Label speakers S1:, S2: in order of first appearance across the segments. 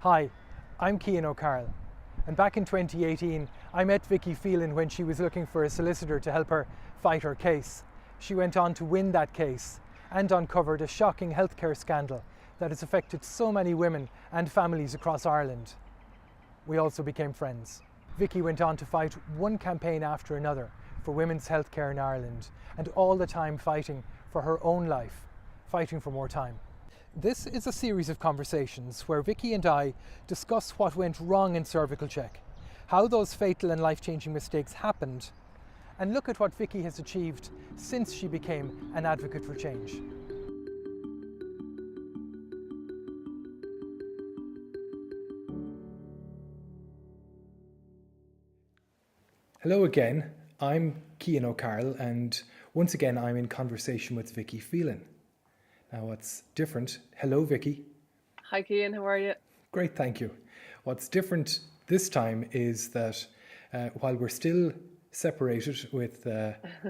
S1: Hi, I'm Cian O'Carroll, and back in 2018 I met Vicky Phelan when she was looking for a solicitor to help her fight her case. She went on to win that case and uncovered a shocking healthcare scandal that has affected so many women and families across Ireland. We also became friends. Vicky went on to fight one campaign after another for women's healthcare in Ireland, and all the time fighting for her own life, fighting for more time. This is a series of conversations where Vicky and I discuss what went wrong in CervicalCheck, how those fatal and life-changing mistakes happened, and look at what Vicky has achieved since she became an advocate for change. Hello again, I'm Cian O'Carroll, and once again I'm in conversation with Vicky Phelan. Now what's different, hello Vicky.
S2: Hi Cian, how are you?
S1: Great, thank you. What's different this time is that while we're still separated with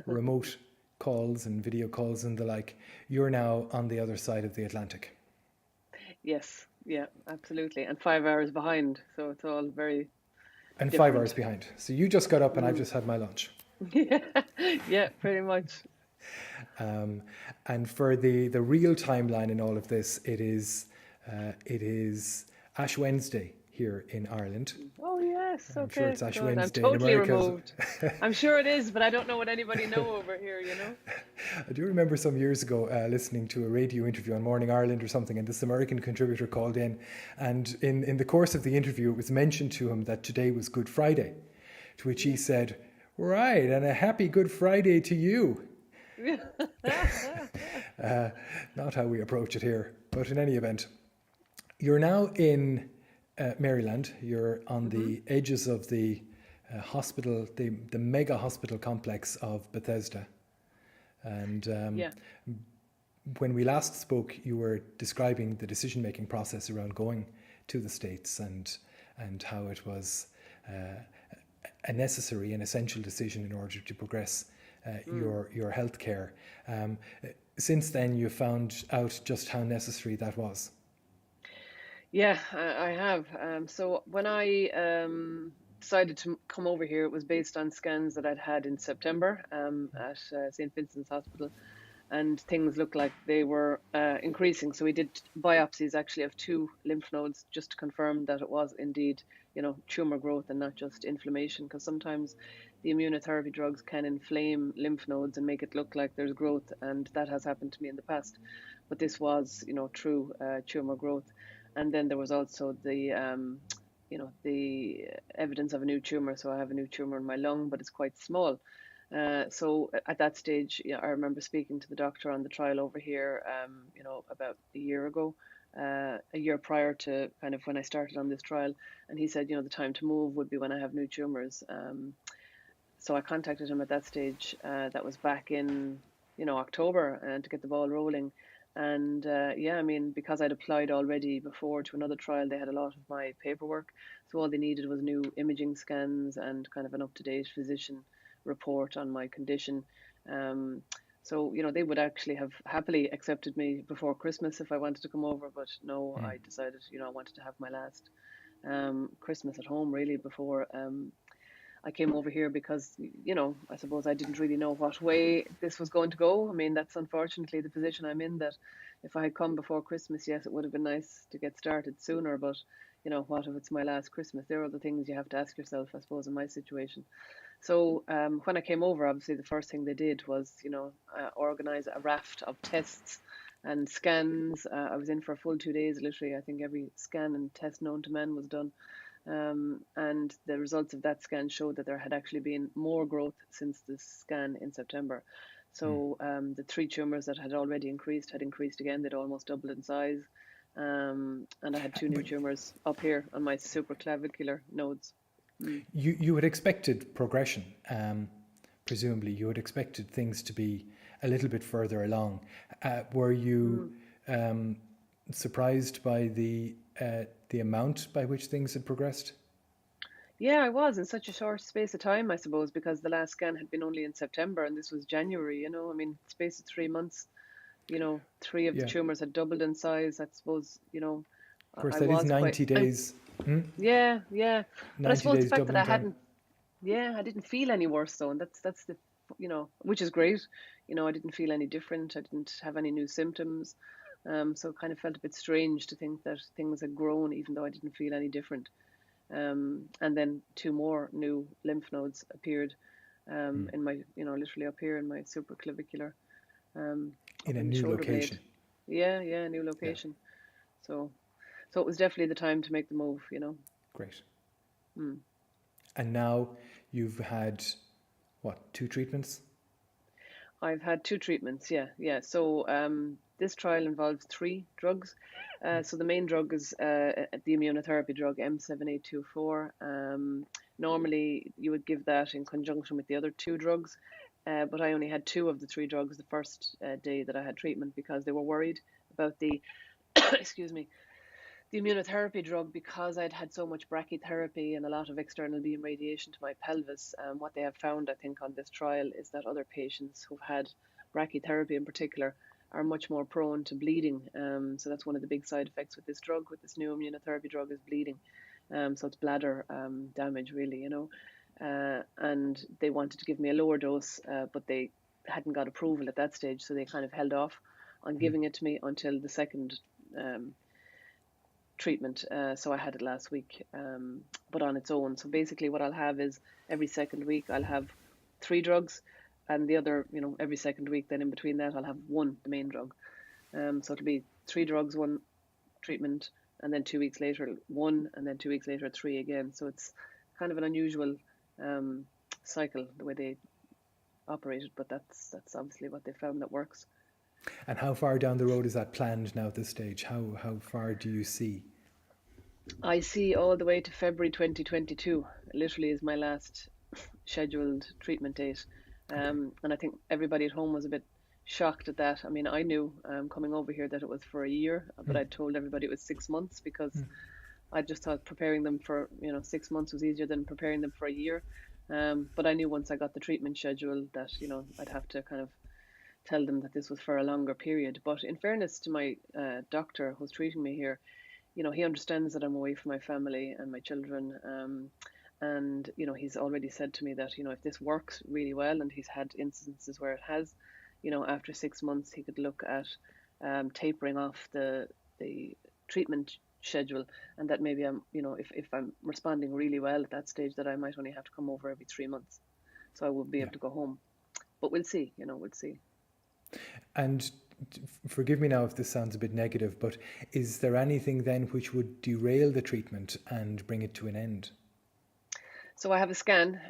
S1: remote calls and video calls and the like, you're now on the other side of the Atlantic.
S2: Yes, yeah, absolutely. And 5 hours behind, so it's all very
S1: And
S2: different.
S1: 5 hours behind. So you just got up and I've just had my lunch.
S2: Yeah, pretty much.
S1: And for the real timeline in all of this, it is Ash Wednesday here in Ireland.
S2: Oh yes,
S1: I'm
S2: okay.
S1: sure it's Ash
S2: Good.
S1: Wednesday
S2: I'm totally
S1: in America.
S2: removed. I'm sure it is, but I don't know what anybody know over here, you know?
S1: I do remember some years ago listening to a radio interview on Morning Ireland or something, and this American contributor called in, and in the course of the interview it was mentioned to him that today was Good Friday, to which he said, "Right, and a happy Good Friday to you." Not how we approach it here, but in any event, you're now in Maryland. You're on the edges of the hospital, the mega hospital complex of Bethesda. And when we last spoke, you were describing the decision-making process around going to the States and how it was a necessary and essential decision in order to progress your healthcare. Since then, you found out just how necessary that was.
S2: Yeah, I have. So when I decided to come over here, it was based on scans that I'd had in September at St. Vincent's Hospital, and things looked like they were increasing. So we did biopsies actually of 2 lymph nodes just to confirm that it was indeed, tumor growth and not just inflammation, because sometimes the immunotherapy drugs can inflame lymph nodes and make it look like there's growth, and that has happened to me in the past. But this was, true tumor growth. And then there was also the evidence of a new tumor. So I have a new tumor in my lung, but it's quite small. So at that stage, I remember speaking to the doctor on the trial over here, about a year ago, a year prior to kind of when I started on this trial. And he said, the time to move would be when I have new tumors. So I contacted him at that stage. That was back in, October, and to get the ball rolling. And because I'd applied already before to another trial, they had a lot of my paperwork. So all they needed was new imaging scans and kind of an up-to-date physician report on my condition. So they would actually have happily accepted me before Christmas if I wanted to come over. But no, I decided, I wanted to have my last Christmas at home really before I came over here, because, I suppose I didn't really know what way this was going to go. I mean, that's unfortunately the position I'm in, that if I had come before Christmas, yes, it would have been nice to get started sooner, but, what if it's my last Christmas? There are the things you have to ask yourself, I suppose, in my situation. So when I came over, obviously the first thing they did was, organize a raft of tests and scans. I was in for a full 2 days, literally. I think every scan and test known to man was done. And the results of that scan showed that there had actually been more growth since the scan in September. So the 3 tumors that had already increased had increased again. They'd almost doubled in size. And I had 2 new tumors up here on my supraclavicular nodes.
S1: You had expected progression. Presumably you had expected things to be a little bit further along. Were you surprised by the amount by which things had progressed?
S2: Yeah, I was, in such a short space of time, I suppose, because the last scan had been only in September and this was January, I mean, space of 3 months, 3 of the tumors had doubled in size. I suppose,
S1: Of course,
S2: I
S1: that is
S2: was
S1: 90 days.
S2: yeah, yeah. But I
S1: 90
S2: suppose the
S1: days
S2: fact that
S1: doubling
S2: I
S1: time.
S2: hadn't, yeah, I didn't feel any worse though, and that's the, which is great. I didn't feel any different. I didn't have any new symptoms. So it kind of felt a bit strange to think that things had grown, even though I didn't feel any different. And then 2 more new lymph nodes appeared in my, literally up here in my supraclavicular,
S1: In
S2: up
S1: a
S2: in the
S1: new
S2: shoulder
S1: location.
S2: blade. Yeah, yeah, new
S1: Yeah,
S2: location. So, so it was definitely the time to make the move.
S1: great.
S2: Mm.
S1: And now you've had, what, 2 treatments?
S2: I've had 2 treatments. Yeah, yeah. So this trial involves 3 drugs. So the main drug is the immunotherapy drug M7824. Normally, you would give that in conjunction with the other 2 drugs, but I only had 2 of the 3 drugs the first day that I had treatment because they were worried about the excuse me, the immunotherapy drug, because I'd had so much brachytherapy and a lot of external beam radiation to my pelvis. What they have found, I think, on this trial is that other patients who've had brachytherapy in particular are much more prone to bleeding. So that's one of the big side effects with this drug, with this new immunotherapy drug, is bleeding. So it's bladder damage, really. And they wanted to give me a lower dose, but they hadn't got approval at that stage, so they kind of held off on giving it to me until the second treatment. So I had it last week, but on its own. So basically, what I'll have is every second week I'll have 3 drugs, and the other, every second week. Then in between that, I'll have one, the main drug. So it'll be 3 drugs, 1 treatment, and then 2 weeks later 1, and then 2 weeks later 3 again. So it's kind of an unusual cycle the way they operate it, but that's obviously what they found that works.
S1: And how far down the road is that planned now at this stage? How far do you see?
S2: I see all the way to February 2022. Literally is my last scheduled treatment date. And I think everybody at home was a bit shocked at that. I mean, I knew coming over here that it was for a year, but I told everybody it was 6 months because I just thought preparing them for 6 months was easier than preparing them for a year. But I knew once I got the treatment schedule that I'd have to kind of tell them that this was for a longer period. But in fairness to my doctor who's treating me here, he understands that I'm away from my family and my children. And he's already said to me that if this works really well, and he's had instances where it has, after 6 months he could look at tapering off the treatment schedule, and that maybe I'm if I'm responding really well at that stage, that I might only have to come over every 3 months, so I would be able to go home. But we'll see. We'll see.
S1: And forgive me now if this sounds a bit negative, but is there anything then which would derail the treatment and bring it to an end?
S2: So I have a scan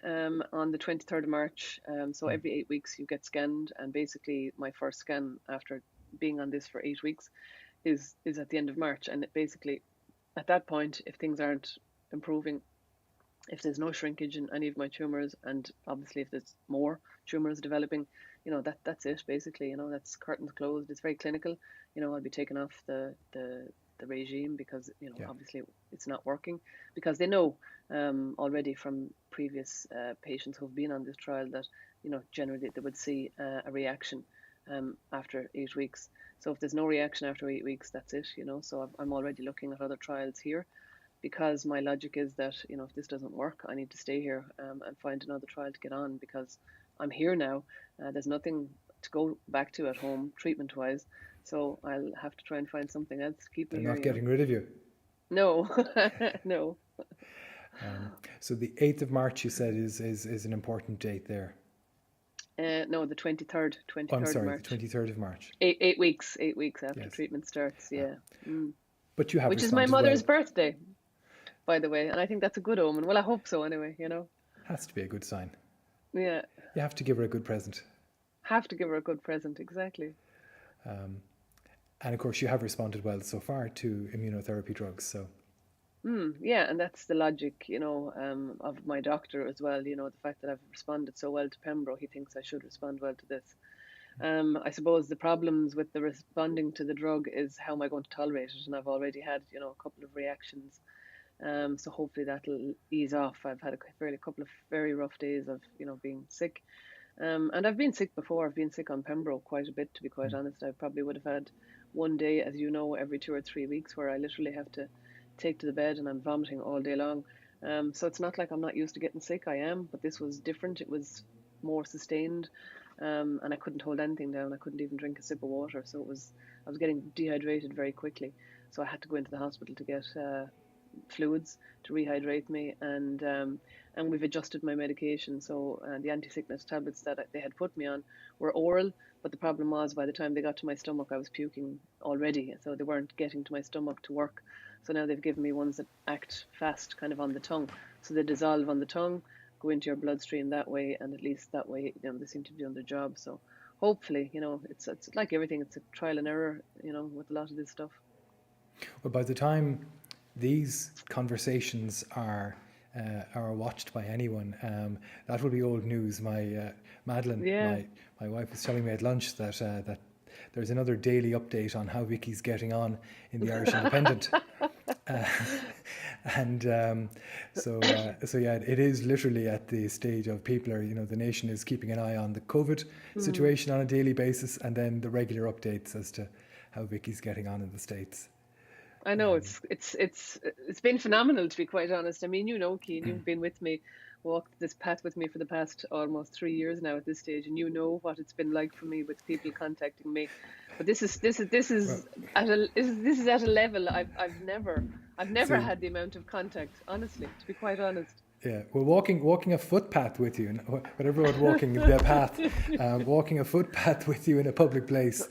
S2: on the 23rd of March. So every 8 weeks you get scanned, and basically my first scan after being on this for 8 weeks is at the end of March. And basically at that point, if things aren't improving, if there's no shrinkage in any of my tumours, and obviously if there's more tumours developing, that's it basically. That's curtains closed. It's very clinical. I'll be taking off the regime because obviously it's not working, because they know already from previous patients who've been on this trial that generally they would see a reaction after 8 weeks. So if there's no reaction after 8 weeks, that's it. So I'm already looking at other trials here, because my logic is that if this doesn't work, I need to stay here and find another trial to get on, because I'm here now. There's nothing to go back to at home treatment wise, so I'll have to try and find something else to keep me here.
S1: They're not getting rid of you?
S2: No. No.
S1: So the 8th of March, you said, is an important date there.
S2: No, the 23rd.
S1: I'm sorry,
S2: March.
S1: the 23rd of March.
S2: 8 weeks. 8 weeks after treatment starts. Yeah.
S1: But you have,
S2: which is my mother's birthday, by the way, and I think that's a good omen. Well, I hope so anyway.
S1: Has to be a good sign.
S2: Yeah.
S1: You have to give her a good present.
S2: Have to give her a good present, exactly.
S1: And of course, you have responded well so far to immunotherapy drugs. So.
S2: Yeah, and that's the logic, of my doctor as well. The fact that I've responded so well to Pembro, he thinks I should respond well to this. I suppose the problems with the responding to the drug is how am I going to tolerate it, and I've already had a couple of reactions. So hopefully that'll ease off. I've had a couple of very rough days of being sick, and I've been sick before. I've been sick on Pembro quite a bit, to be quite honest. I probably would have had one day, as you know, every 2 or 3 weeks, where I literally have to take to the bed and I'm vomiting all day long. So it's not like I'm not used to getting sick. I am, but this was different. It was more sustained, and I couldn't hold anything down. I couldn't even drink a sip of water. So I was getting dehydrated very quickly. So I had to go into the hospital to get fluids to rehydrate me, and we've adjusted my medication. So the anti-sickness tablets that they had put me on were oral, but the problem was by the time they got to my stomach, I was puking already. So they weren't getting to my stomach to work. So now they've given me ones that act fast, kind of on the tongue. So they dissolve on the tongue, go into your bloodstream that way, and at least that way, they seem to be doing their job. So hopefully, it's like everything, it's a trial and error, with a lot of this stuff.
S1: Well, by the time these conversations are watched by anyone, that will be old news. My Madeline, my wife, was telling me at lunch that there's another daily update on how Vicky's getting on in the Irish Independent. So yeah, it is literally at the stage of people are, the nation is keeping an eye on the COVID situation on a daily basis, and then the regular updates as to how Vicky's getting on in the States.
S2: I know it's been phenomenal, to be quite honest. I mean, Cian, you've been with me, walked this path with me for the past almost 3 years now at this stage, and you know what it's been like for me with people contacting me. But this is at a level I've never had the amount of contact, honestly, to be quite honest.
S1: Yeah, well, walking a footpath with you, whatever about walking the path, walking a footpath with you in a public place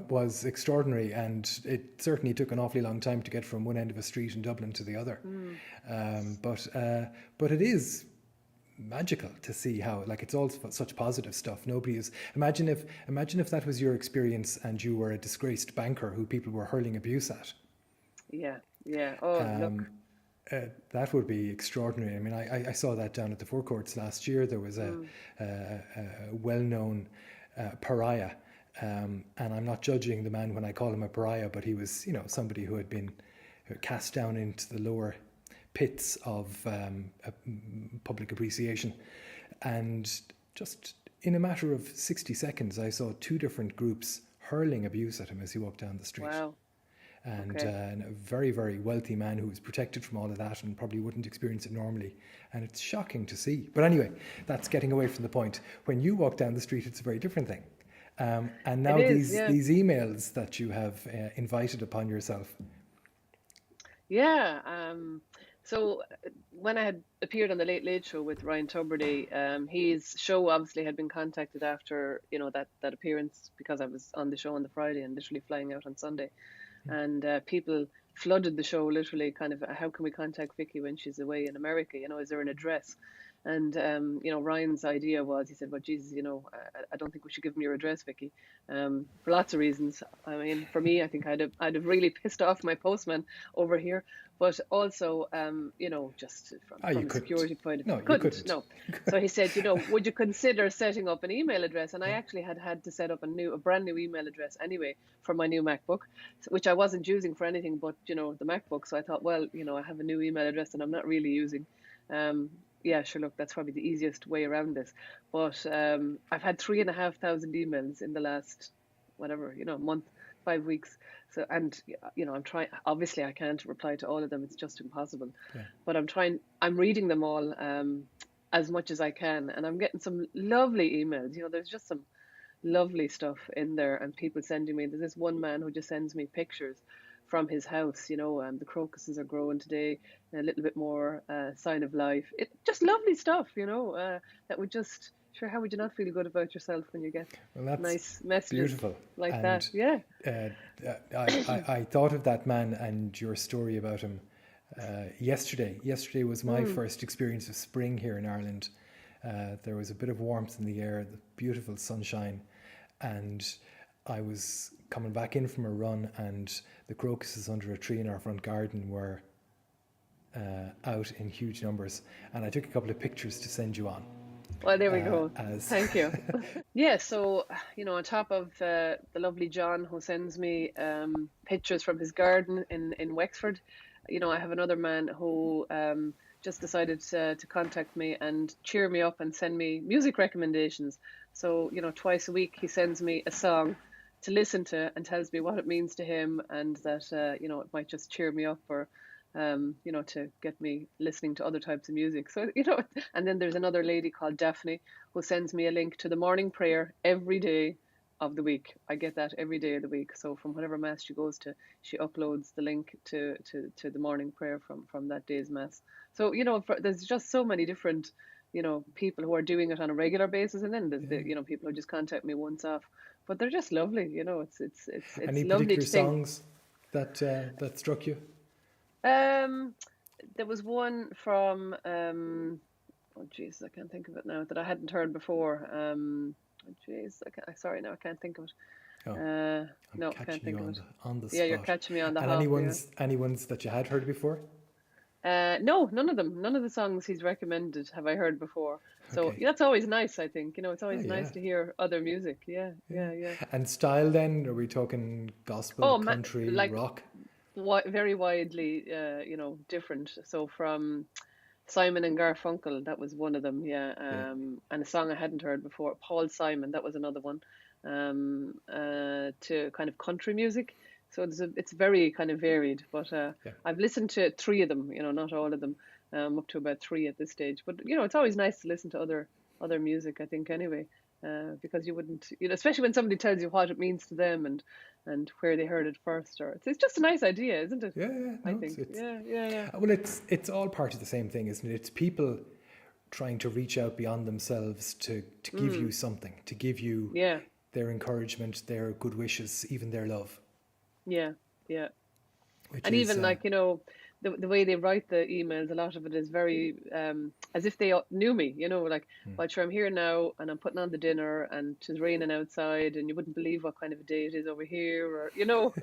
S1: was extraordinary, and it certainly took an awfully long time to get from one end of a street in Dublin to the other. But it is magical to see how, like, it's all such positive stuff. Nobody is imagine if that was your experience and you were a disgraced banker who people were hurling abuse at.
S2: Yeah. Oh, look.
S1: That would be extraordinary. I mean, I saw that down at the forecourts last year. There was a well-known pariah, and I'm not judging the man when I call him a pariah, but he was, somebody who had been cast down into the lower pits of public appreciation. And just in a matter of 60 seconds, I saw two different groups hurling abuse at him as he walked down the street.
S2: Wow.
S1: And a very, very wealthy man who was protected from all of that and probably wouldn't experience it normally. And it's shocking to see. But anyway, that's getting away from the point. When you walk down the street, it's a very different thing. And now these emails that you have invited upon yourself.
S2: Yeah. So when I had appeared on the Late Late Show with Ryan Tubridy, his show obviously had been contacted after, that appearance, because I was on the show on the Friday and literally flying out on Sunday. And people flooded the show, literally, kind of, how can we contact Vicky when she's away in America? Is there an address? And, Ryan's idea was, he said, well, Jesus, I don't think we should give him your address, Vicky, for lots of reasons. I mean, for me, I think I'd have really pissed off my postman over here. But also, just from a security point of view.
S1: No, you couldn't.
S2: No. So he said, would you consider setting up an email address? And I actually had to set up a brand new email address anyway for my new MacBook, which I wasn't using for anything but, the MacBook. So I thought, well, I have a new email address that I'm not really using. Yeah, sure, look, that's probably the easiest way around this. But I've had 3,500 emails in the last, month, 5 weeks. So, and, I'm trying, obviously I can't reply to all of them. It's just impossible. Yeah. But I'm reading them all as much as I can. And I'm getting some lovely emails. There's just some lovely stuff in there, and people sending me. There's this one man who just sends me pictures from his house, the crocuses are growing today, a little bit more sign of life. It just lovely stuff, that would just, sure, how would you not feel good about yourself when you get nice messages
S1: beautiful.
S2: Like
S1: and,
S2: that? Yeah.
S1: I thought of that man and your story about him yesterday. Yesterday was my first experience of spring here in Ireland. There was a bit of warmth in the air, the beautiful sunshine, and I was coming back in from a run, and the crocuses under a tree in our front garden were out in huge numbers, and I took a couple of pictures to send you on.
S2: Well, there we go. Thank you. Yeah, so, on top of the lovely John who sends me pictures from his garden in Wexford, I have another man who just decided to contact me and cheer me up and send me music recommendations. So, twice a week he sends me a song to listen to, and tells me what it means to him, and that you know, it might just cheer me up, or you know, to get me listening to other types of music. So, you know, and then there's another lady called Daphne who sends me a link to the morning prayer every day of the week. I get that every day of the week. So from whatever mass she goes to, she uploads the link to the morning prayer from that day's mass. So, you know, there's just so many different, you know, people who are doing it on a regular basis, and then there's the, you know, people who just contact me once off. But they're just lovely, you know. It's
S1: Any
S2: lovely
S1: particular
S2: to think.
S1: songs that struck you?
S2: There was one from oh jeez, I can't think of it now, that I hadn't heard before. Oh jeez, sorry, now I can't think of it.
S1: Oh,
S2: No, I can't think of it.
S1: On the spot.
S2: Yeah, you're catching me on the
S1: And
S2: hop.
S1: any ones that you had heard before?
S2: No, none of them. None of the songs he's recommended have I heard before. So
S1: Okay.
S2: that's always nice, I think. You know, it's always
S1: Oh,
S2: nice
S1: yeah.
S2: to hear other music. Yeah.
S1: And style then? Are we talking gospel,
S2: Oh,
S1: country,
S2: like
S1: rock?
S2: very widely, you know, different. So from Simon and Garfunkel, that was one of them, yeah. And a song I hadn't heard before, Paul Simon, that was another one. To kind of country music. So it's very kind of varied. But I've listened to 3 of them, you know, not all of them. Up to about 3 at this stage. But you know, it's always nice to listen to other music, I think, anyway. Because you wouldn't, you know, especially when somebody tells you what it means to them and where they heard it first, or it's just a nice idea, isn't it?
S1: Yeah, no,
S2: I think. Yeah.
S1: Well, it's all part of the same thing, isn't it? It's people trying to reach out beyond themselves to give you something, to give you their encouragement, their good wishes, even their love.
S2: Yeah.
S1: Which
S2: And
S1: is,
S2: even like, you know, the way they write the emails, a lot of it is very as if they knew me, you know, like, well, sure, I'm here now and I'm putting on the dinner and it's raining outside and you wouldn't believe what kind of a day it is over here, or, you know,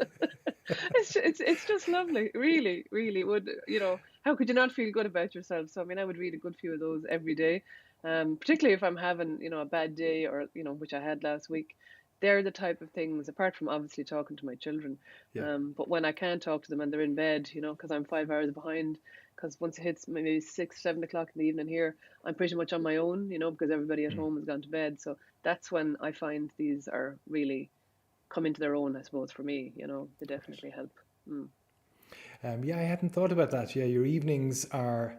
S2: it's just lovely, really, really would, you know, how could you not feel good about yourself? So, I mean, I would read a good few of those every day, particularly if I'm having, you know, a bad day, or, you know, which I had last week. They're the type of things, apart from obviously talking to my children, but when I can't talk to them and they're in bed, you know, because I'm 5 hours behind, because once it hits maybe 6, 7 o'clock in the evening here, I'm pretty much on my own, you know, because everybody at home has gone to bed. So that's when I find these are really come into their own, I suppose, for me, you know, they definitely help.
S1: yeah, I hadn't thought about that. Yeah, your evenings are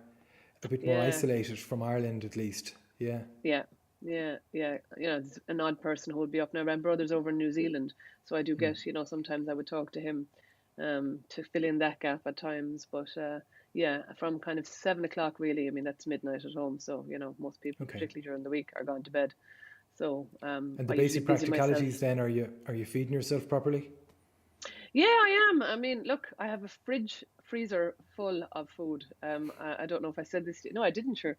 S1: a bit more isolated from Ireland, at least. Yeah.
S2: You know, there's an odd person who would be up now. My brother's over in New Zealand, so I do get, you know, sometimes I would talk to him to fill in that gap at times. But yeah, from kind of 7 o'clock, really, I mean, that's midnight at home. So, you know, most people, particularly during the week, are gone to bed. So
S1: and the
S2: I
S1: basic
S2: usually busy
S1: practicalities
S2: myself.
S1: then, are you feeding yourself properly?
S2: Yeah, I am. I mean, look, I have a freezer full of food. I don't know if I said this. No, I didn't, sure.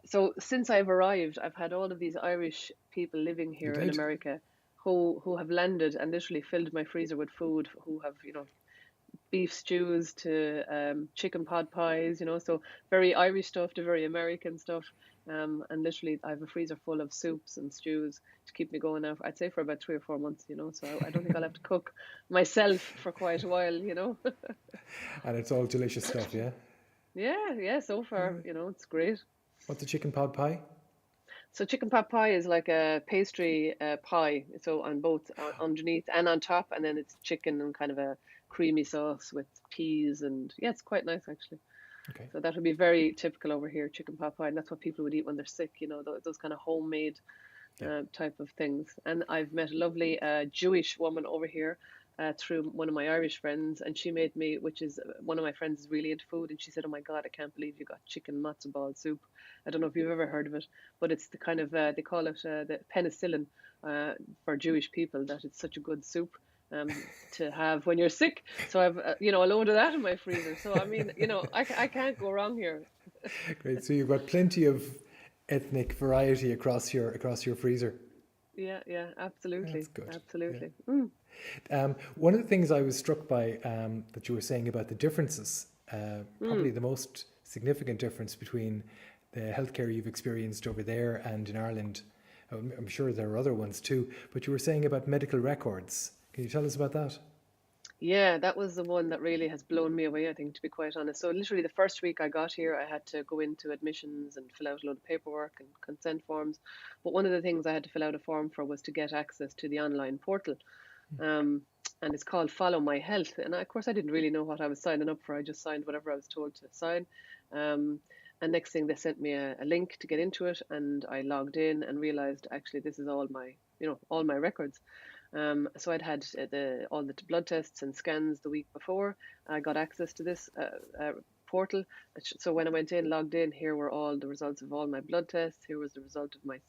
S2: So since I've arrived, I've had all of these Irish people living
S1: You
S2: here in
S1: did?
S2: America who have landed and literally filled my freezer with food, who have, you know, beef stews to chicken pot pies, you know, so very Irish stuff to very American stuff. And literally I have a freezer full of soups and stews to keep me going now, I'd say for about 3 or 4 months, you know, so I don't think I'll have to cook myself for quite a while, you know.
S1: And it's all delicious stuff, yeah?
S2: Yeah, so far, you know, it's great.
S1: What's a chicken pot pie?
S2: So chicken pot pie is like a pastry pie. So on both underneath and on top, and then it's chicken and kind of a creamy sauce with peas, and yeah, it's quite nice actually.
S1: Okay.
S2: So that would be very typical over here, chicken pot pie, and that's what people would eat when they're sick. You know, those kind of homemade type of things. And I've met a lovely Jewish woman over here through one of my Irish friends, and she made me, which is one of my friends is really into food, and she said, "Oh my God, I can't believe you got chicken matzo ball soup." I don't know if you've ever heard of it, but it's the kind of they call it the penicillin for Jewish people, that it's such a good soup to have when you're sick. So I've you know, a load of that in my freezer. So I mean, you know, I can't go wrong here.
S1: Great. So you've got plenty of ethnic variety across your freezer.
S2: Yeah, absolutely.
S1: That's good.
S2: Absolutely.
S1: One of the things I was struck by that you were saying about the differences, probably the most significant difference between the healthcare you've experienced over there and in Ireland. I'm sure there are other ones too, but you were saying about medical records. Can you tell us about that?
S2: Yeah, that was the one that really has blown me away, I think, to be quite honest. So literally the first week I got here, I had to go into admissions and fill out a load of paperwork and consent forms. But one of the things I had to fill out a form for was to get access to the online portal. Um, and it's called Follow My Health. And of course, I didn't really know what I was signing up for. I just signed whatever I was told to sign. Um, and next thing, they sent me a link to get into it, and I logged in and realized actually this is all my, all my records. So I'd had all the blood tests and scans the week before. I got access to this portal. So when I went in, logged in, here were all the results of all my blood tests. Here was the result of my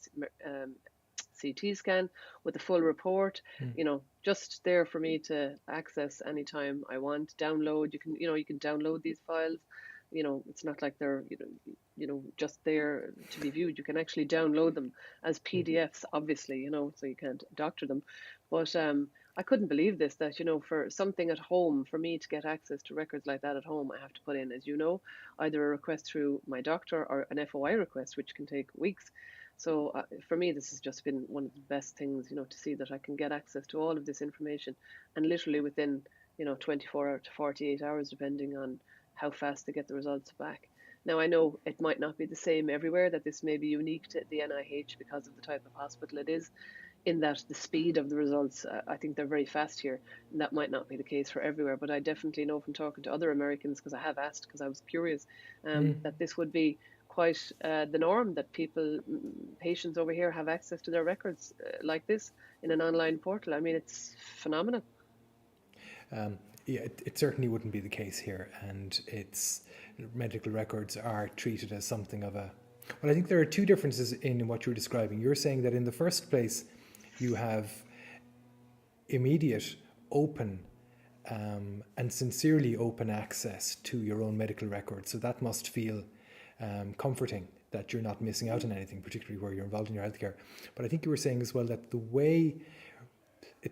S2: CT scan with the full report. Just there for me to access anytime I want. Download. You can download these files. It's not like they're just there to be viewed. You can actually download them as PDFs, obviously, so you can't doctor them. But I couldn't believe this, that, for something at home, for me to get access to records like that at home, I have to put in, as you know, either a request through my doctor or an FOI request, which can take weeks. So for me, this has just been one of the best things, to see that I can get access to all of this information, and literally within, 24 to 48 hours, depending on how fast they get the results back. Now, I know it might not be the same everywhere, that this may be unique to the NIH because of the type of hospital it is, in that the speed of the results, I think they're very fast here. And that might not be the case for everywhere, but I definitely know from talking to other Americans, because I have asked, because I was curious, that this would be quite the norm, that patients over here have access to their records like this in an online portal. I mean, it's phenomenal.
S1: Yeah, it certainly wouldn't be the case here, and medical records are treated as something of a... Well, I think there are two differences in what you're describing. You're saying that in the first place, you have immediate, open, and sincerely open access to your own medical records. So that must feel comforting, that you're not missing out on anything, particularly where you're involved in your healthcare. But I think you were saying as well that the way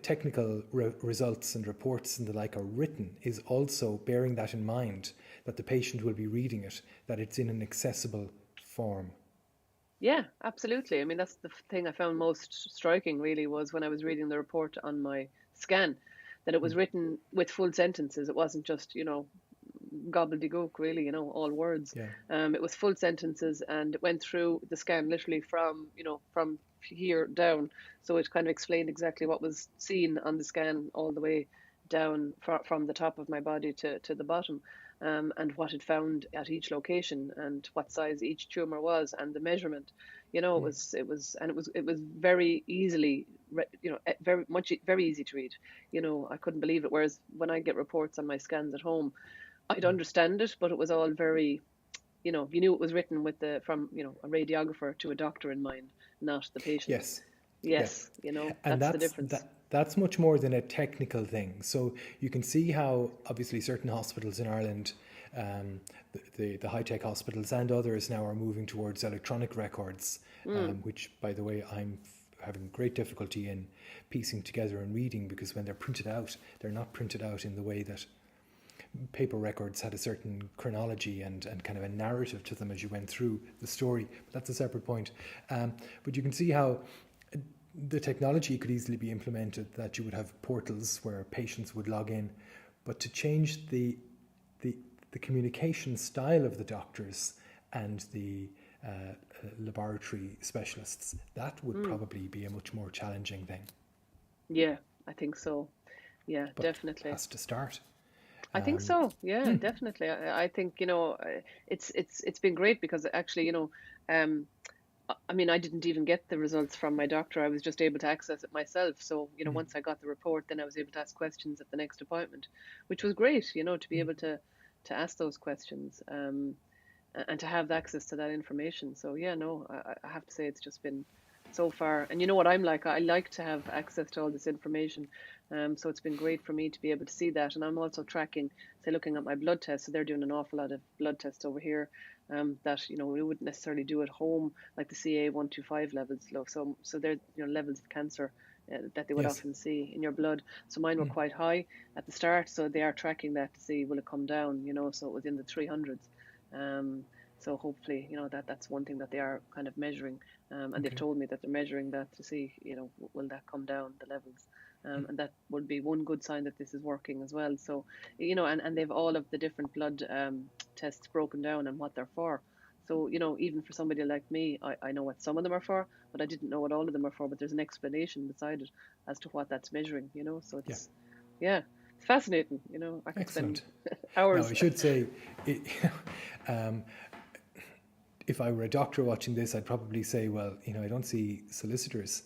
S1: technical results and reports and the like are written is also bearing that in mind, that the patient will be reading it, that it's in an accessible form.
S2: Yeah, absolutely. I mean, that's the thing I found most striking, really, was when I was reading the report on my scan, that it was written with full sentences. It wasn't just, gobbledygook, really, all words.
S1: Yeah.
S2: It was full sentences, and it went through the scan literally from here down. So it kind of explained exactly what was seen on the scan all the way down from the top of my body to the bottom. And what it found at each location, and what size each tumor was, and the measurement. It was very easily, very easy to read. I couldn't believe it. Whereas when I get reports on my scans at home, I'd understand it, but it was all very, you knew it was written from a radiographer to a doctor in mind, not the patient.
S1: Yes.
S2: Yes,
S1: yeah.
S2: that's the difference.
S1: That's much more than a technical thing. So you can see how obviously certain hospitals in Ireland, the high-tech hospitals and others now are moving towards electronic records, which, by the way, I'm having great difficulty in piecing together and reading, because when they're printed out, they're not printed out in the way that paper records had a certain chronology and kind of a narrative to them as you went through the story. But that's a separate point. But you can see how the technology could easily be implemented, that you would have portals where patients would log in, but to change the communication style of the doctors and the laboratory specialists, that would probably be a much more challenging thing.
S2: Yeah, I think so. Yeah,
S1: but
S2: definitely.
S1: It has to start.
S2: I think so. Yeah, definitely. I think, it's been great, because actually, I mean, I didn't even get the results from my doctor. I was just able to access it myself. So, once I got the report, then I was able to ask questions at the next appointment, which was great, to be able to ask those questions, and to have access to that information. So, yeah, no, I have to say it's just been so far. And you know what I'm like? I like to have access to all this information. So it's been great for me to be able to see that. And I'm also tracking, say, looking at my blood tests. So they're doing an awful lot of blood tests over here, that, we wouldn't necessarily do at home, like the CA-125 levels low. So they're, levels of cancer that they would often see in your blood. So mine were quite high at the start. So they are tracking that to see, will it come down, so it was in the 300s. So hopefully, that's one thing that they are kind of measuring. And they've told me that they're measuring that to see, will that come down, the levels. And that would be one good sign that this is working as well. So, and they've all of the different blood tests broken down and what they're for. So, even for somebody like me, I know what some of them are for, but I didn't know what all of them are for. But there's an explanation beside it as to what that's measuring, So it's, yeah, it's fascinating, I could
S1: Excellent.
S2: spend hours.
S1: Now, I should say, if I were a doctor watching this, I'd probably say, well, I don't see solicitors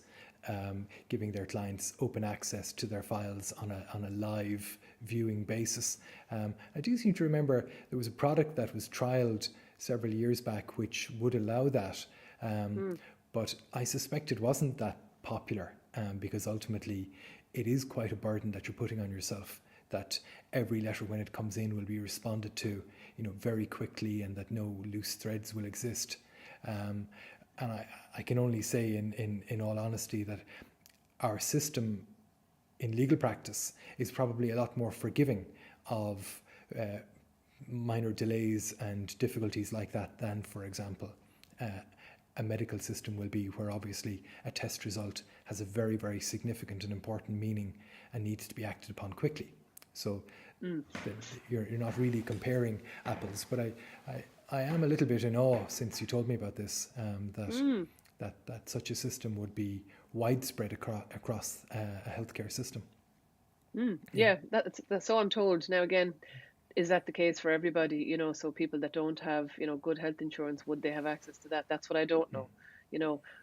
S1: giving their clients open access to their files on a live viewing basis. I do seem to remember there was a product that was trialled several years back which would allow that, but I suspect it wasn't that popular because ultimately it is quite a burden that you're putting on yourself, that every letter when it comes in will be responded to very quickly, and that no loose threads will exist. And I can only say in all honesty that our system in legal practice is probably a lot more forgiving of minor delays and difficulties like that than, for example, a medical system will be, where obviously a test result has a very, very significant and important meaning and needs to be acted upon quickly. So you're not really comparing apples, but I am a little bit in awe, since you told me about this, that such a system would be widespread across a healthcare system.
S2: Yeah, that's so I'm told. Now again, is that the case for everybody? So people that don't have good health insurance, would they have access to that? That's what I don't know.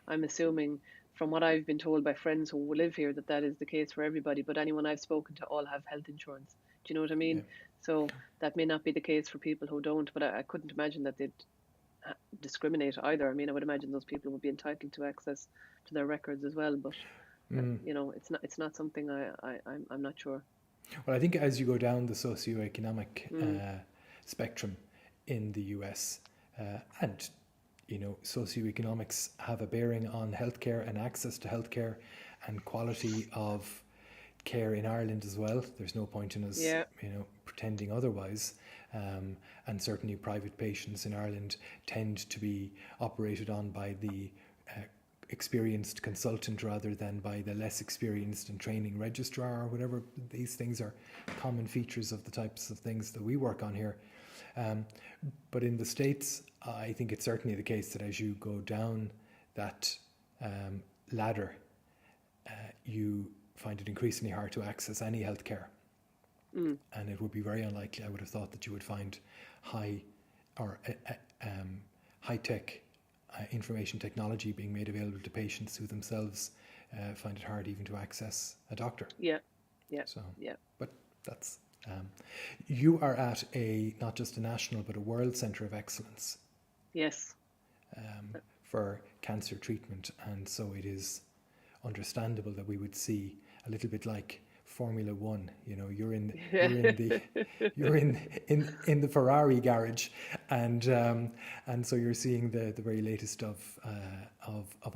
S2: I'm assuming from what I've been told by friends who live here that is the case for everybody. But anyone I've spoken to all have health insurance. Do you know what I mean? Yeah. So that may not be the case for people who don't. But I couldn't imagine that they'd discriminate either. I mean, I would imagine those people would be entitled to access to their records as well. But it's not something I'm not sure.
S1: Well, I think as you go down the socioeconomic spectrum in the US, and socioeconomics have a bearing on healthcare and access to healthcare and quality of care in Ireland as well. There's no point in us, pretending otherwise. And certainly private patients in Ireland tend to be operated on by the experienced consultant rather than by the less experienced and training registrar or whatever. These things are common features of the types of things that we work on here. But in the States, I think it's certainly the case that as you go down that ladder, you find it increasingly hard to access any healthcare. And it would be very unlikely, I would have thought, that you would find high-tech information technology being made available to patients who themselves find it hard even to access a doctor.
S2: Yeah.
S1: But that's you are at not just a national but a world centre of excellence.
S2: Yes.
S1: For cancer treatment, and so it is understandable that we would see a little bit like Formula One. You're in the Ferrari garage, and so you're seeing the very latest of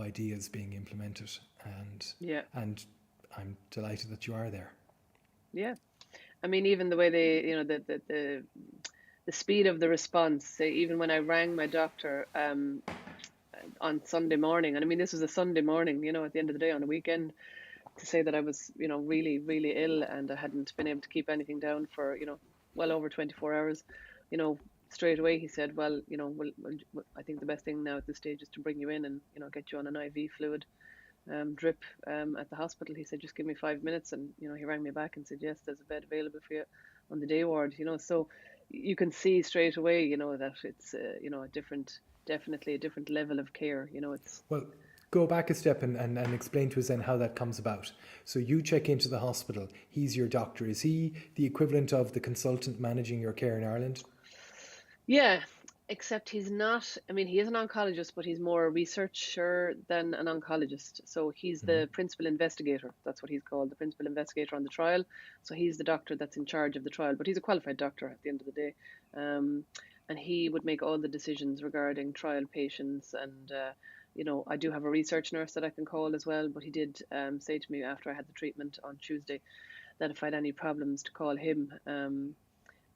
S1: ideas being implemented, and I'm delighted that you are there.
S2: Yeah, I mean, even the way they, the speed of the response. Even when I rang my doctor on Sunday morning, and I mean this was a Sunday morning, at the end of the day on a weekend, to say that I was, really, really ill and I hadn't been able to keep anything down for, well over 24 hours, straight away he said, well, I think the best thing now at this stage is to bring you in and, get you on an IV fluid drip at the hospital. He said, just give me 5 minutes. And, he rang me back and said, yes, there's a bed available for you on the day ward, so you can see straight away, that it's, definitely a different level of care, it's...
S1: Well, go back a step and explain to us then how that comes about. So you check into the hospital. He's your doctor. Is he the equivalent of the consultant managing your care in Ireland?
S2: Yeah, except he's not. I mean, he is an oncologist, but he's more a researcher than an oncologist. So he's the principal investigator. That's what he's called, the principal investigator on the trial. So he's the doctor that's in charge of the trial, but he's a qualified doctor at the end of the day. And he would make all the decisions regarding trial patients and I do have a research nurse that I can call as well, but he did say to me after I had the treatment on Tuesday that if I had any problems to call him,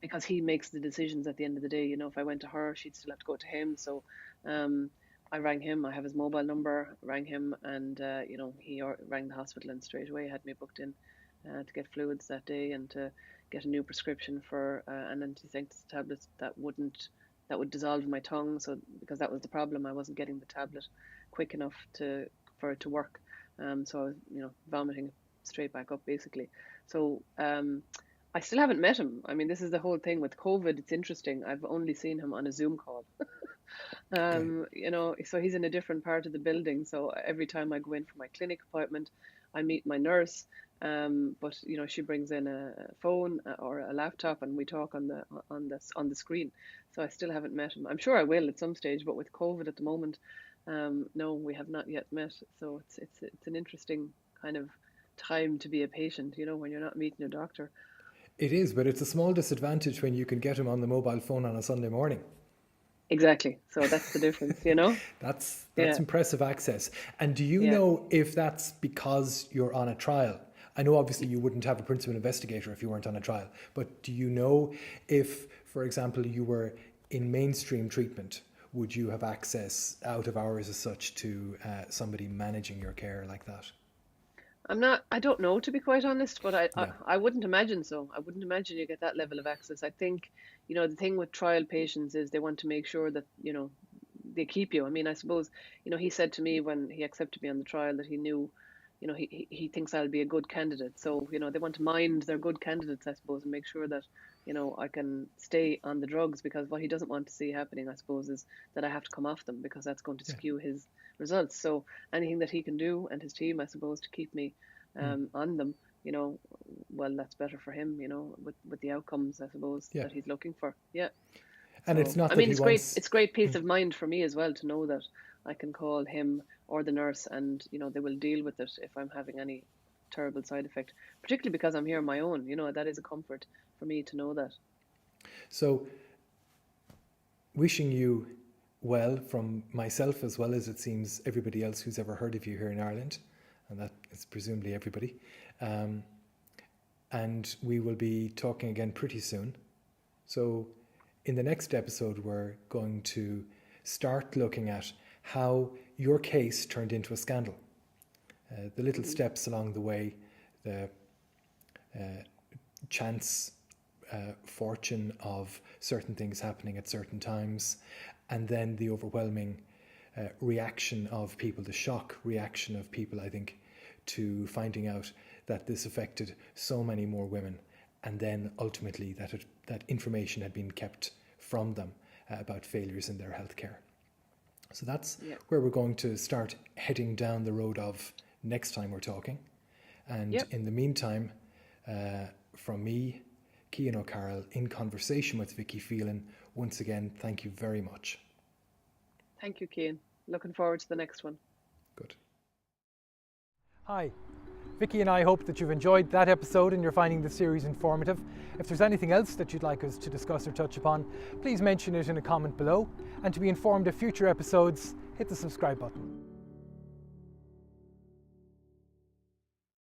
S2: because he makes the decisions at the end of the day. If I went to her, she'd still have to go to him. So I rang him. I have his mobile number, rang him, and he rang the hospital and straight away had me booked in to get fluids that day and to get a new prescription for an anti-infectious tablet that would dissolve in my tongue. So because that was the problem, I wasn't getting the tablet quick enough for it to work. So I was, vomiting straight back up basically. So I still haven't met him. I mean, this is the whole thing with COVID. It's interesting. I've only seen him on a Zoom call. So he's in a different part of the building. So every time I go in for my clinic appointment, I meet my nurse. But she brings in a phone or a laptop, and we talk on the screen. So I still haven't met him. I'm sure I will at some stage, but with COVID at the moment, no, we have not yet met. So it's an interesting kind of time to be a patient, when you're not meeting a doctor.
S1: It is, but it's a small disadvantage when you can get him on the mobile phone on a Sunday morning.
S2: Exactly. So that's the difference,
S1: That's impressive access. And do you know if that's because you're on a trial? I know obviously you wouldn't have a principal investigator if you weren't on a trial, but do you know if, for example, you were in mainstream treatment, would you have access out of hours as such to somebody managing your care like that?
S2: I don't know, to be quite honest, but I wouldn't imagine so. I wouldn't imagine you get that level of access. I think, the thing with trial patients is they want to make sure that, they keep you. I mean, I suppose, he said to me when he accepted me on the trial that he knew, he thinks I'll be a good candidate. So, they want to mind their good candidates, I suppose, and make sure that, I can stay on the drugs, because what he doesn't want to see happening, I suppose, is that I have to come off them, because that's going to skew his results. So anything that he can do, and his team, I suppose, to keep me on them, well, that's better for him, with the outcomes, I suppose, that he's looking for. Yeah.
S1: And
S2: so,
S1: it's not.
S2: It's great peace of mind for me as well to know that I can call him or the nurse, and they will deal with it if I'm having any terrible side effect. Particularly because I'm here on my own. That is a comfort for me to know that.
S1: So, wishing you well from myself, as well as it seems everybody else who's ever heard of you here in Ireland, and that is presumably everybody. And we will be talking again pretty soon. So in the next episode, we're going to start looking at how your case turned into a scandal. The little steps along the way, the chance fortune of certain things happening at certain times, and then the overwhelming reaction of people, the shock reaction of people, I think, to finding out that this affected so many more women, and then ultimately that information had been kept from them about failures in their healthcare. So that's where we're going to start heading down the road of next time we're talking. And in the meantime, from me, Cian O'Carroll, in conversation with Vicky Phelan, once again, thank you very much.
S2: Thank you, Cian. Looking forward to the next one.
S1: Good. Hi. Vicky and I hope that you've enjoyed that episode and you're finding the series informative. If there's anything else that you'd like us to discuss or touch upon, please mention it in a comment below. And to be informed of future episodes, hit the subscribe button.